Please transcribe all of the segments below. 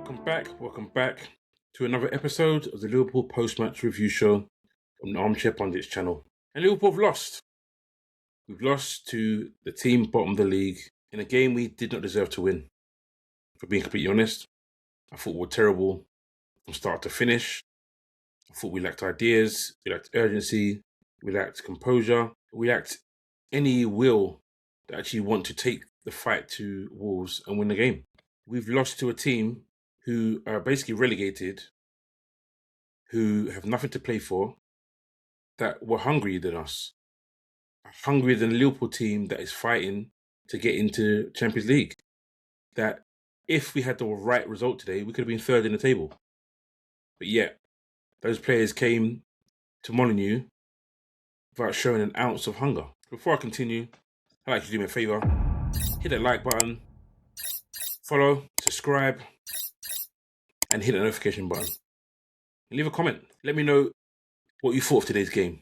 Welcome back to another episode of the Liverpool post-match review show on the Armchair Pundits channel. And Liverpool have lost. We've lost to the team bottom of the league in a game we did not deserve to win. For being completely honest, I thought we were terrible from start to finish. I thought we lacked ideas, we lacked urgency, we lacked composure, we lacked any will to actually want to take the fight to Wolves and win the game. We've lost to a team who are basically relegated, who have nothing to play for, that were hungrier than us. Hungrier than the Liverpool team that is fighting to get into Champions League. That if we had the right result today, we could have been third in the table. But yet, those players came to Molineux without showing an ounce of hunger. Before I continue, I'd like you to do me a favour. Hit that like button, follow, subscribe, and hit the notification button. And leave a comment. Let me know what you thought of today's game.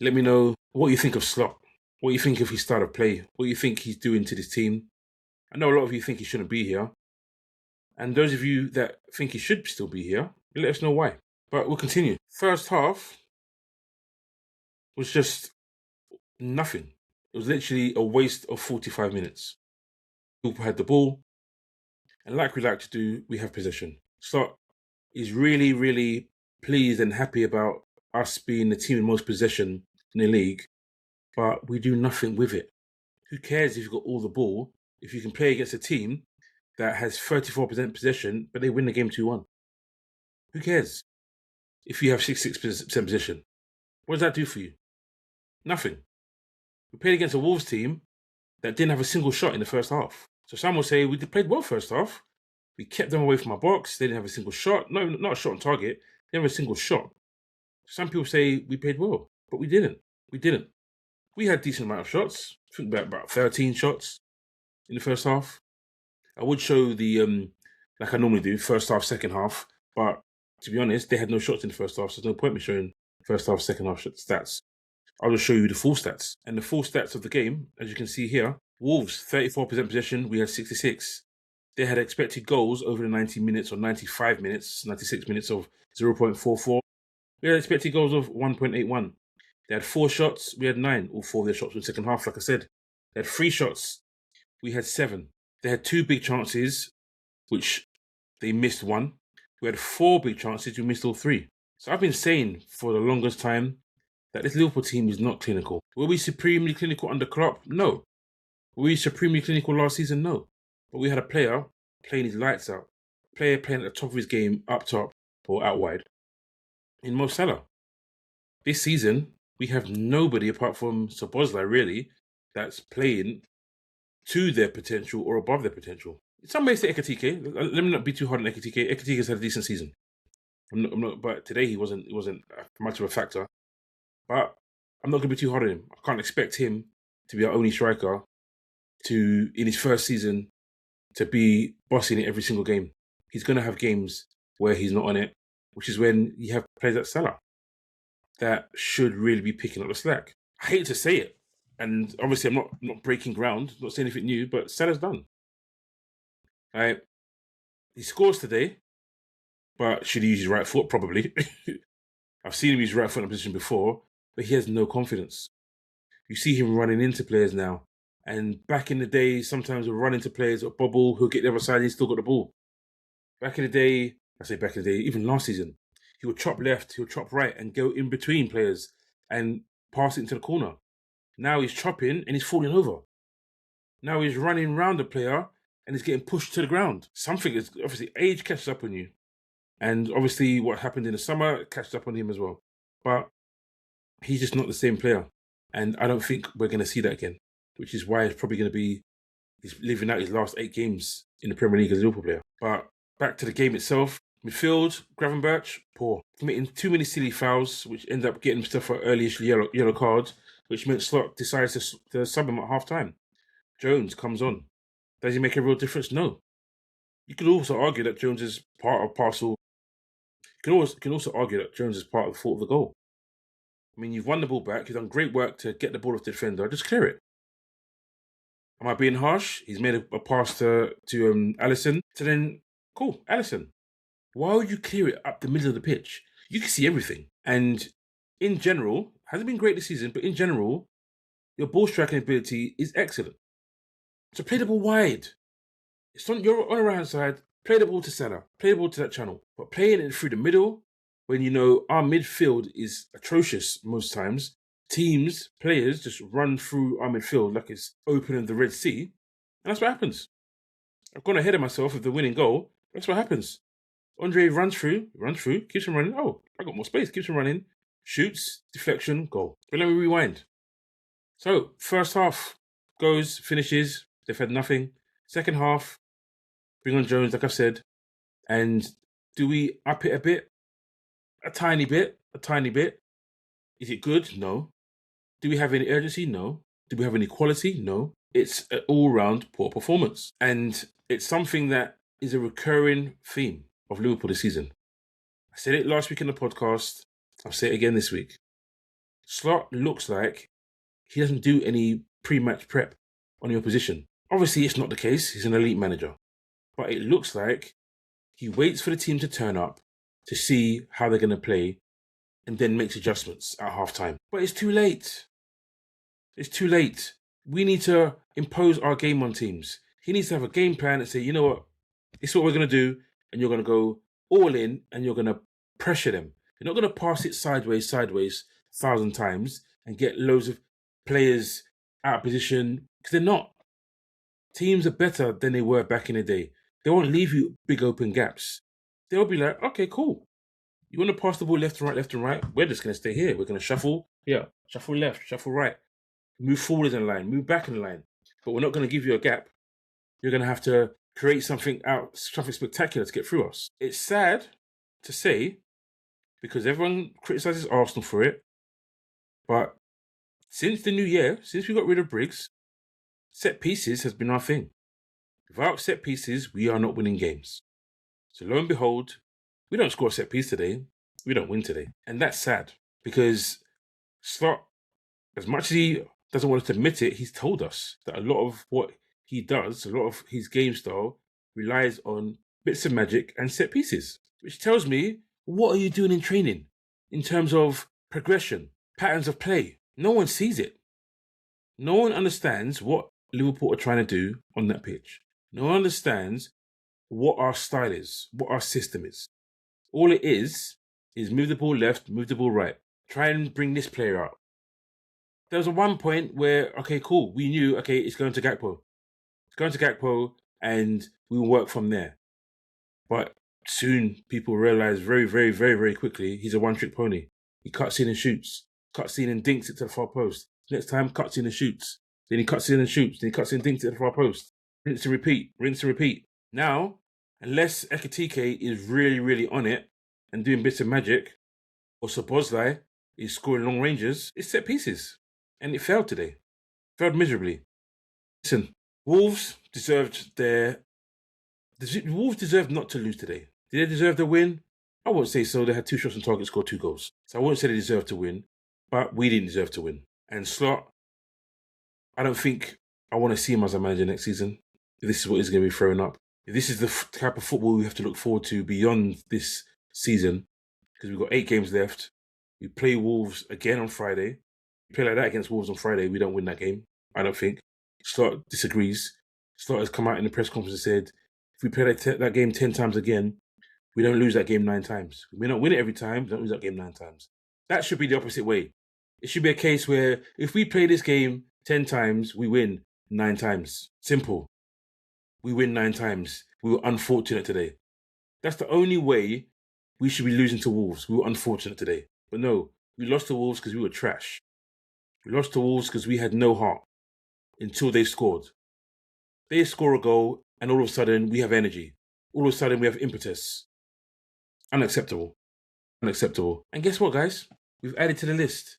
Let me know what you think of Slot, what you think of his style of play, what you think he's doing to this team. I know a lot of you think he shouldn't be here. And those of you that think he should still be here, let us know why. But we'll continue. First half was just nothing. It was literally a waste of 45 minutes. Liverpool had the ball, and like we like to do, we have possession. Slot is really, really pleased and happy about us being the team with most possession in the league, but we do nothing with it. Who cares if you've got all the ball if you can play against a team that has 34% possession, but they win the game 2-1? Who cares if you have 66% possession? What does that do for you? Nothing. We played against a Wolves team that didn't have a single shot in the first half. So some will say we played well first half. We kept them away from our box. They didn't have a single shot. No, not a shot on target. They didn't have a single shot. Some people say we played well, but we didn't. We didn't. We had a decent amount of shots. I think about 13 shots in the first half. I would show the, like I normally do, first half, second half. But to be honest, they had no shots in the first half, so there's no point me showing first half, second half stats. I'll just show you the full stats. And the full stats of the game, as you can see here, Wolves, 34% possession, we had 66. They had expected goals over the 90 minutes or 95 minutes, 96 minutes of 0.44. We had expected goals of 1.81. They had 4 shots, we had 9. All 4 of their shots were in the second half, like I said. They had 3 shots, we had 7. They had 2 big chances, which they missed 1. We had 4 big chances, we missed all 3. So I've been saying for the longest time that this Liverpool team is not clinical. Were we supremely clinical under Klopp? No. Were we supremely clinical last season? No. But we had a player playing his lights out. A player playing at the top of his game, up top or out wide, in Mo Salah. This season, we have nobody apart from Szoboszlai, really, that's playing to their potential or above their potential. Some may say Ekitike. Let me not be too hard on Ekitike. Ekitike's had a decent season. I'm not, but today he wasn't much of a factor. But I'm not going to be too hard on him. I can't expect him to be our only striker in his first season to be bossing it every single game. He's going to have games where he's not on it, which is when you have players like Salah that should really be picking up the slack. I hate to say it, and obviously I'm not breaking ground, not saying anything new, but Salah's done. Right? He scores today, but should he use his right foot? Probably. I've seen him use right foot in a position before, but he has no confidence. You see him running into players now. And back in the day, sometimes we'll run into players at bubble, he'll get the other side, he's still got the ball. Back in the day, even last season, he would chop left, he'll chop right and go in between players and pass it into the corner. Now he's chopping and he's falling over. Now he's running around the player and he's getting pushed to the ground. Something is, obviously, age catches up on you. And obviously what happened in the summer catches up on him as well. But he's just not the same player. And I don't think we're going to see that again, which is why it's probably going to be he's living out his last 8 games in the Premier League as a Liverpool player. But back to the game itself. Midfield, Gravenberch, poor. Committing too many silly fouls, which end up getting stuff for early yellow cards, which meant Slot decides to sub him at half-time. Jones comes on. Does he make a real difference? No. You could also argue that Jones is part of parcel. You can also argue that Jones is part of the fault of the goal. I mean, you've won the ball back. You've done great work to get the ball off the defender. Just clear it. Am I being harsh? He's made a pass to Alisson to then Cool. Alisson, why would you clear it up the middle of the pitch? You can see everything. And in general, hasn't been great this season, but in general, your ball striking ability is excellent. So play the ball wide. You're on the right hand side, play the ball to Salah, play the ball to that channel. But playing it through the middle, when you know our midfield is atrocious most times, players just run through our midfield like it's open in the Red Sea, and that's what happens. I've gone ahead of myself with the winning goal. That's what happens. Andre runs through, keeps on running. Oh, I got more space, keeps on running, shoots, deflection, goal. But let me rewind. So, first half goes, finishes, they've had nothing. Second half, bring on Jones, like I've said. And do we up it a bit? A tiny bit. Is it good? No. Do we have any urgency? No. Do we have any quality? No. It's an all-round poor performance. And it's something that is a recurring theme of Liverpool this season. I said it last week in the podcast. I'll say it again this week. Slot looks like he doesn't do any pre-match prep on the opposition. Obviously, it's not the case. He's an elite manager. But it looks like he waits for the team to turn up to see how they're going to play and then makes adjustments at halftime. But it's too late. It's too late. We need to impose our game on teams. He needs to have a game plan and say, you know what, this is what we're going to do, and you're going to go all in and you're going to pressure them. You're not going to pass it sideways 1,000 times and get loads of players out of position, because they're not. Teams are better than they were back in the day. They won't leave you big open gaps. They'll be like, okay, cool. You want to pass the ball left and right? We're just going to stay here. We're going to shuffle. Yeah, shuffle left, shuffle right. Move forward in the line, move back in the line. But we're not going to give you a gap. You're going to have to create something spectacular to get through us. It's sad to say, because everyone criticises Arsenal for it, but since the new year, since we got rid of Briggs, set pieces has been our thing. Without set pieces, we are not winning games. So lo and behold, we don't score a set piece today, we don't win today. And that's sad, because Slot, as much as he doesn't want us to admit it, he's told us that a lot of what he does, a lot of his game style, relies on bits of magic and set pieces. Which tells me, what are you doing in training in terms of progression, patterns of play? No one sees it. No one understands what Liverpool are trying to do on that pitch. No one understands what our style is, what our system is. All it is move the ball left, move the ball right. Try and bring this player out. There was one point where, okay, cool, we knew, okay, it's going to Gakpo. It's going to Gakpo, and we will work from there. But soon, people realised very, very, very, very quickly, he's a one-trick pony. He cuts in and shoots. Cuts in and dinks it to the far post. Next time, cuts in and shoots. Then he cuts in and shoots. Then he cuts in and dinks it to the far post. Rinse and repeat. Now, unless Ekitike is really, really on it and doing bits of magic, or Szoboszlai is scoring long ranges, it's set pieces. And it failed today. Failed miserably. Listen, Wolves deserved not to lose today. Did they deserve the win? I won't say so. They had 2 shots on target, scored 2 goals. So I won't say they deserved to win, but we didn't deserve to win. And Slot, I don't think I want to see him as a manager next season. If this is what he's going to be throwing up. If this is the type of football we have to look forward to beyond this season, because we've got 8 games left. We play Wolves again on Friday. We play like that against Wolves on Friday, we don't win that game, I don't think. Slot disagrees. Slot has come out in the press conference and said, if we play that game 10 times again, we don't lose that game 9 times. We don't win it every time, we don't lose that game 9 times. That should be the opposite way. It should be a case where if we play this game 10 times, we win 9 times. Simple. We win 9 times. We were unfortunate today. That's the only way we should be losing to Wolves. We were unfortunate today. But no, we lost to Wolves because we were trash. We lost to Wolves because we had no heart until they scored. They score a goal and all of a sudden we have energy. All of a sudden we have impetus. Unacceptable. And guess what, guys? We've added to the list.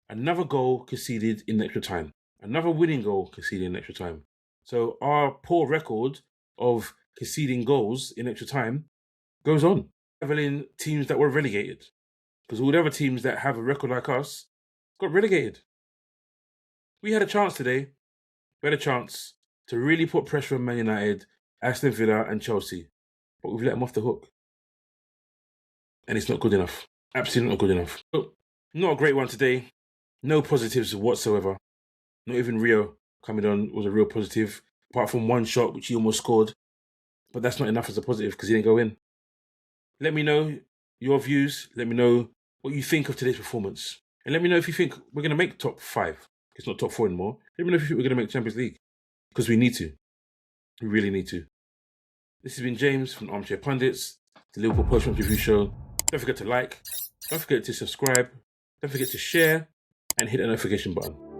Another goal conceded in extra time. Another winning goal conceded in extra time. So our poor record of conceding goals in extra time goes on. Leveling teams that were relegated. Because all the other teams that have a record like us got relegated. We had a chance today. We had a chance to really put pressure on Man United, Aston Villa and Chelsea. but we've let him off the hook. And it's not good enough. Absolutely not good enough. So, not a great one today. No positives whatsoever. Not even Rio coming on was a real positive, apart from one shot which he almost scored. But that's not enough as a positive because he didn't go in. Let me know your views. Let me know what you think of today's performance. And let me know if you think we're going to make top 5. It's not top 4 anymore. Let me know if you think we're going to make Champions League. Because we need to. We really need to. This has been James from Armchair Pundits, the Liverpool Post-Match Review Show. Don't forget to like. Don't forget to subscribe. Don't forget to share. And hit the notification button.